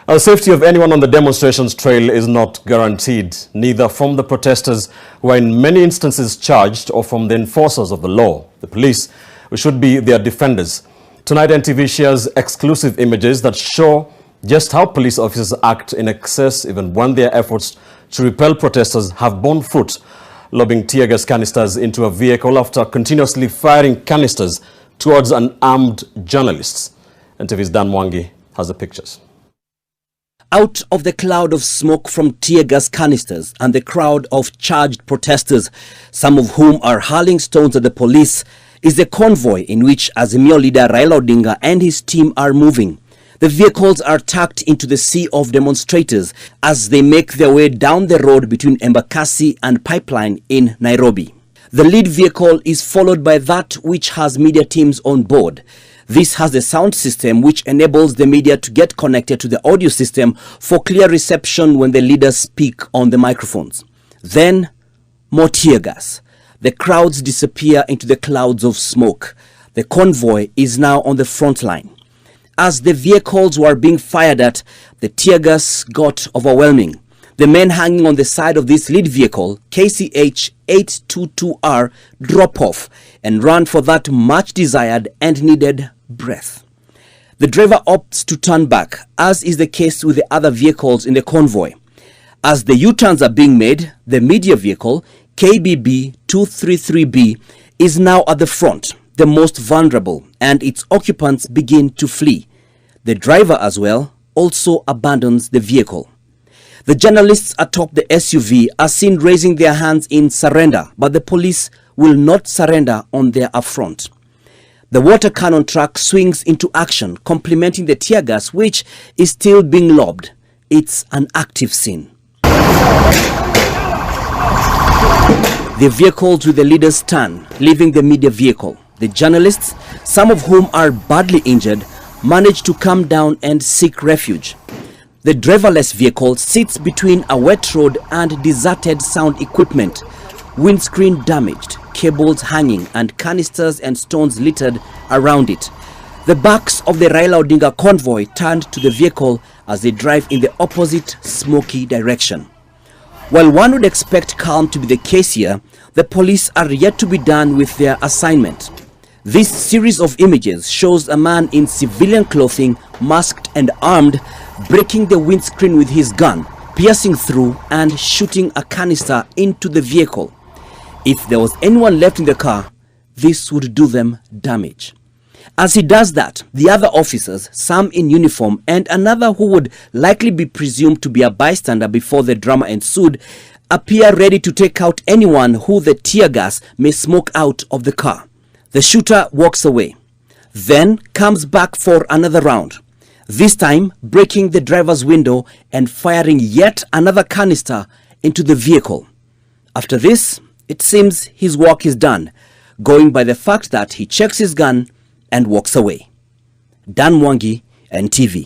The safety of anyone on the demonstrations trail is not guaranteed, neither from the protesters who are in many instances charged or from the enforcers of the law, the police, who should be their defenders. Tonight, NTV shares exclusive images that show just how police officers act in excess even when their efforts to repel protesters have borne fruit, lobbing tear gas canisters into a vehicle after continuously firing canisters towards unarmed journalists. NTV's Dan Mwangi has the pictures. Out of the cloud of smoke from tear gas canisters and the crowd of charged protesters, some of whom are hurling stones at the police, is the convoy in which Azimio leader Raila Odinga and his team are moving. The vehicles are tucked into the sea of demonstrators as they make their way down the road between Embakasi and Pipeline in Nairobi. The lead vehicle is followed by that which has media teams on board. This has a sound system which enables the media to get connected to the audio system for clear reception when the leaders speak on the microphones. Then, more tear gas. The crowds disappear into the clouds of smoke. The convoy is now on the front line. As the vehicles were being fired at, the tear gas got overwhelming. The men hanging on the side of this lead vehicle, KCH 822R, drop off and run for that much desired and needed breath. The driver opts to turn back, as is the case with the other vehicles in the convoy. As the U-turns are being made, the media vehicle, KBB 233B, is now at the front, the most vulnerable, and its occupants begin to flee. The driver as well also abandons the vehicle. The journalists atop the SUV are seen raising their hands in surrender, but the police will not surrender on their affront. The water cannon truck swings into action, complementing the tear gas, which is still being lobbed. It's an active scene. The vehicles with the leaders turn, leaving the media vehicle. The journalists, some of whom are badly injured, manage to come down and seek refuge. The driverless vehicle sits between a wet road and deserted sound equipment, windscreen damaged, cables hanging, and canisters and stones littered around it. The backs of the Raila Odinga convoy turned to the vehicle as they drive in the opposite smoky direction. While one would expect calm to be the case here, the police are yet to be done with their assignment. This series of images shows a man in civilian clothing, masked and armed, breaking the windscreen with his gun, piercing through and shooting a canister into the vehicle. If there was anyone left in the car, this would do them damage. As he does that, the other officers, some in uniform and another who would likely be presumed to be a bystander before the drama ensued, appear ready to take out anyone who the tear gas may smoke out of the car. The shooter walks away, then comes back for another round, this time breaking the driver's window and firing yet another canister into the vehicle. After this, it seems his work is done, going by the fact that he checks his gun and walks away. Dan Mwangi, NTV.